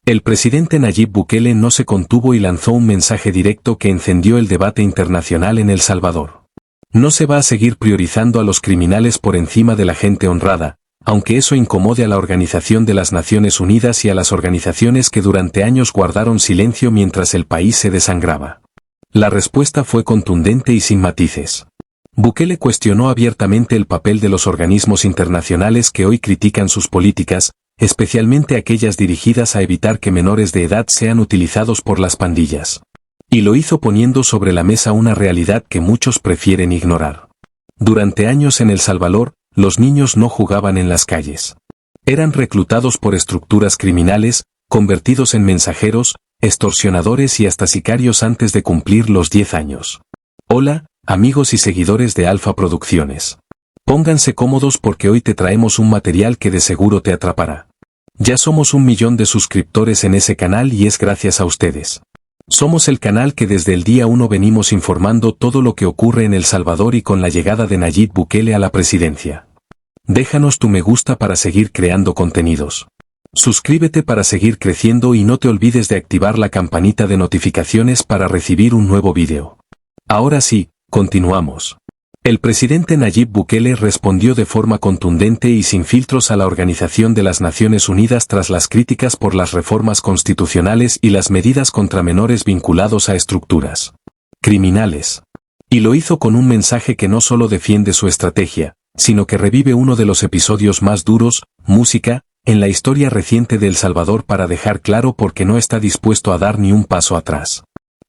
El presidente Nayib Bukele no se contuvo y lanzó un mensaje directo que encendió el debate internacional en El Salvador. No se va a seguir priorizando a los criminales por encima de la gente honrada, aunque eso incomode a la Organización de las Naciones Unidas y a las organizaciones que durante años guardaron silencio mientras el país se desangraba. La respuesta fue contundente y sin matices. Bukele cuestionó abiertamente el papel de los organismos internacionales que hoy critican sus políticas, especialmente aquellas dirigidas a evitar que menores de edad sean utilizados por las pandillas. Y lo hizo poniendo sobre la mesa una realidad que muchos prefieren ignorar. Durante años en El Salvador, los niños no jugaban en las calles. Eran reclutados por estructuras criminales, convertidos en mensajeros, extorsionadores y hasta sicarios antes de cumplir los 10 años. Hola, amigos y seguidores de Alfa Producciones. Pónganse cómodos porque hoy te traemos un material que de seguro te atrapará. Ya somos 1 millón de suscriptores en ese canal y es gracias a ustedes. Somos el canal que desde el día 1 venimos informando todo lo que ocurre en El Salvador y con la llegada de Nayib Bukele a la presidencia. Déjanos tu me gusta para seguir creando contenidos. Suscríbete para seguir creciendo y no te olvides de activar la campanita de notificaciones para recibir un nuevo vídeo. Ahora sí, continuamos. El presidente Nayib Bukele respondió de forma contundente y sin filtros a la Organización de las Naciones Unidas tras las críticas por las reformas constitucionales y las medidas contra menores vinculados a estructuras criminales. Y lo hizo con un mensaje que no solo defiende su estrategia, sino que revive uno de los episodios más duros, música, en la historia reciente de El Salvador para dejar claro por qué no está dispuesto a dar ni un paso atrás.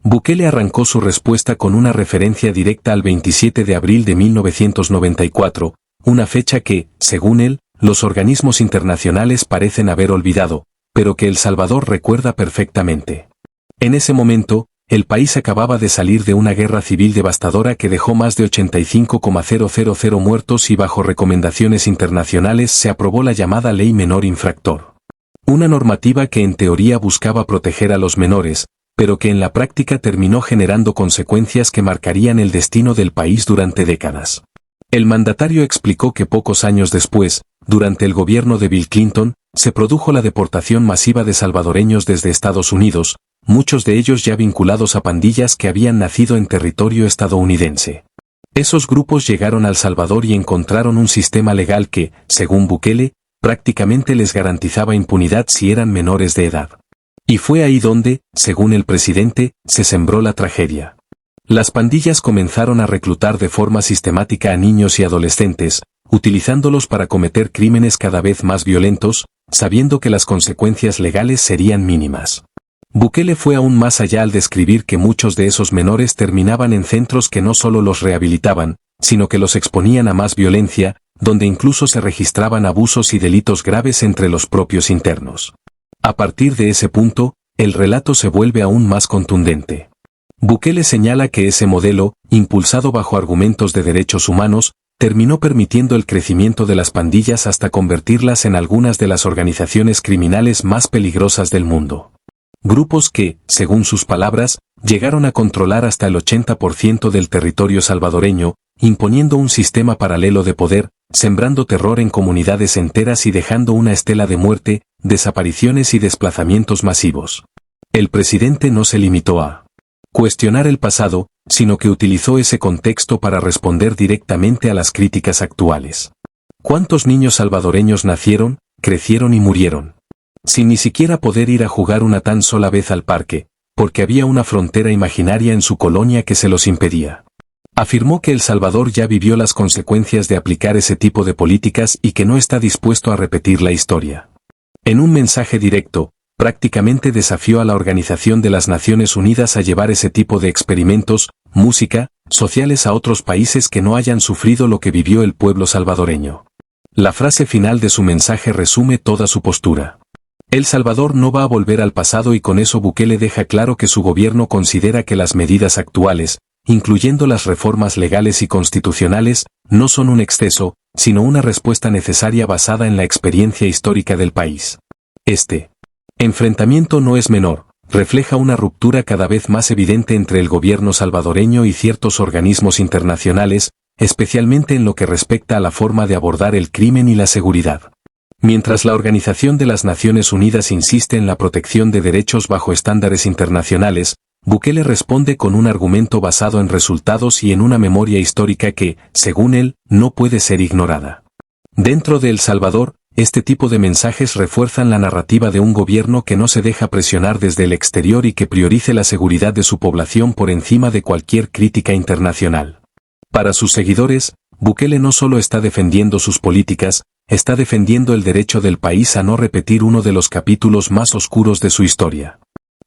Bukele arrancó su respuesta con una referencia directa al 27 de abril de 1994, una fecha que, según él, los organismos internacionales parecen haber olvidado, pero que El Salvador recuerda perfectamente. En ese momento, el país acababa de salir de una guerra civil devastadora que dejó más de 85,000 muertos y bajo recomendaciones internacionales se aprobó la llamada Ley Menor Infractor. Una normativa que en teoría buscaba proteger a los menores, pero que en la práctica terminó generando consecuencias que marcarían el destino del país durante décadas. El mandatario explicó que pocos años después, durante el gobierno de Bill Clinton, se produjo la deportación masiva de salvadoreños desde Estados Unidos, muchos de ellos ya vinculados a pandillas que habían nacido en territorio estadounidense. Esos grupos llegaron a El Salvador y encontraron un sistema legal que, según Bukele, prácticamente les garantizaba impunidad si eran menores de edad. Y fue ahí donde, según el presidente, se sembró la tragedia. Las pandillas comenzaron a reclutar de forma sistemática a niños y adolescentes, utilizándolos para cometer crímenes cada vez más violentos, sabiendo que las consecuencias legales serían mínimas. Bukele fue aún más allá al describir que muchos de esos menores terminaban en centros que no solo los rehabilitaban, sino que los exponían a más violencia, donde incluso se registraban abusos y delitos graves entre los propios internos. A partir de ese punto, el relato se vuelve aún más contundente. Bukele señala que ese modelo, impulsado bajo argumentos de derechos humanos, terminó permitiendo el crecimiento de las pandillas hasta convertirlas en algunas de las organizaciones criminales más peligrosas del mundo. Grupos que, según sus palabras, llegaron a controlar hasta el 80% del territorio salvadoreño, imponiendo un sistema paralelo de poder, sembrando terror en comunidades enteras y dejando una estela de muerte, desapariciones y desplazamientos masivos. El presidente no se limitó a cuestionar el pasado, sino que utilizó ese contexto para responder directamente a las críticas actuales. ¿Cuántos niños salvadoreños nacieron, crecieron y murieron sin ni siquiera poder ir a jugar una tan sola vez al parque, porque había una frontera imaginaria en su colonia que se los impedía? Afirmó que El Salvador ya vivió las consecuencias de aplicar ese tipo de políticas y que no está dispuesto a repetir la historia. En un mensaje directo, prácticamente desafió a la Organización de las Naciones Unidas a llevar ese tipo de experimentos, música, sociales a otros países que no hayan sufrido lo que vivió el pueblo salvadoreño. La frase final de su mensaje resume toda su postura. El Salvador no va a volver al pasado y con eso Bukele deja claro que su gobierno considera que las medidas actuales, incluyendo las reformas legales y constitucionales, no son un exceso, sino una respuesta necesaria basada en la experiencia histórica del país. Este enfrentamiento no es menor, refleja una ruptura cada vez más evidente entre el gobierno salvadoreño y ciertos organismos internacionales, especialmente en lo que respecta a la forma de abordar el crimen y la seguridad. Mientras la Organización de las Naciones Unidas insiste en la protección de derechos bajo estándares internacionales, Bukele responde con un argumento basado en resultados y en una memoria histórica que, según él, no puede ser ignorada. Dentro de El Salvador, este tipo de mensajes refuerzan la narrativa de un gobierno que no se deja presionar desde el exterior y que priorice la seguridad de su población por encima de cualquier crítica internacional. Para sus seguidores, Bukele no solo está defendiendo sus políticas, está defendiendo el derecho del país a no repetir uno de los capítulos más oscuros de su historia.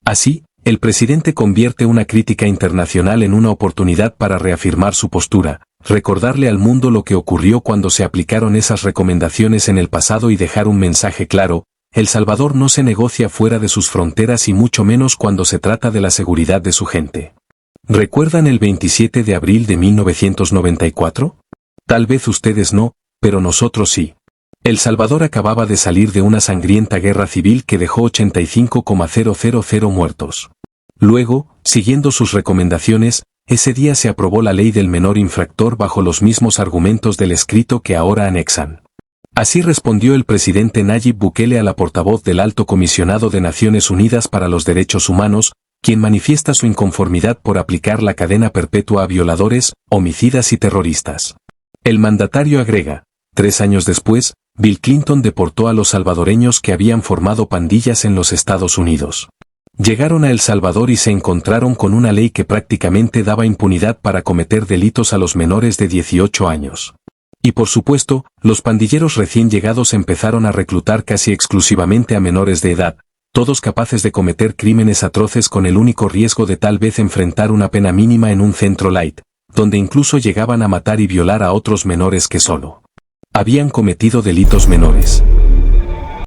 Así, el presidente convierte una crítica internacional en una oportunidad para reafirmar su postura, recordarle al mundo lo que ocurrió cuando se aplicaron esas recomendaciones en el pasado y dejar un mensaje claro: El Salvador no se negocia fuera de sus fronteras y mucho menos cuando se trata de la seguridad de su gente. ¿Recuerdan el 27 de abril de 1994? Tal vez ustedes no, pero nosotros sí. El Salvador acababa de salir de una sangrienta guerra civil que dejó 85,000 muertos. Luego, siguiendo sus recomendaciones, ese día se aprobó la ley del menor infractor bajo los mismos argumentos del escrito que ahora anexan. Así respondió el presidente Nayib Bukele a la portavoz del Alto Comisionado de Naciones Unidas para los Derechos Humanos, quien manifiesta su inconformidad por aplicar la cadena perpetua a violadores, homicidas y terroristas. El mandatario agrega: 3 años después, Bill Clinton deportó a los salvadoreños que habían formado pandillas en los Estados Unidos. Llegaron a El Salvador y se encontraron con una ley que prácticamente daba impunidad para cometer delitos a los menores de 18 años. Y por supuesto, los pandilleros recién llegados empezaron a reclutar casi exclusivamente a menores de edad, todos capaces de cometer crímenes atroces con el único riesgo de tal vez enfrentar una pena mínima en un centro light, donde incluso llegaban a matar y violar a otros menores que solo habían cometido delitos menores.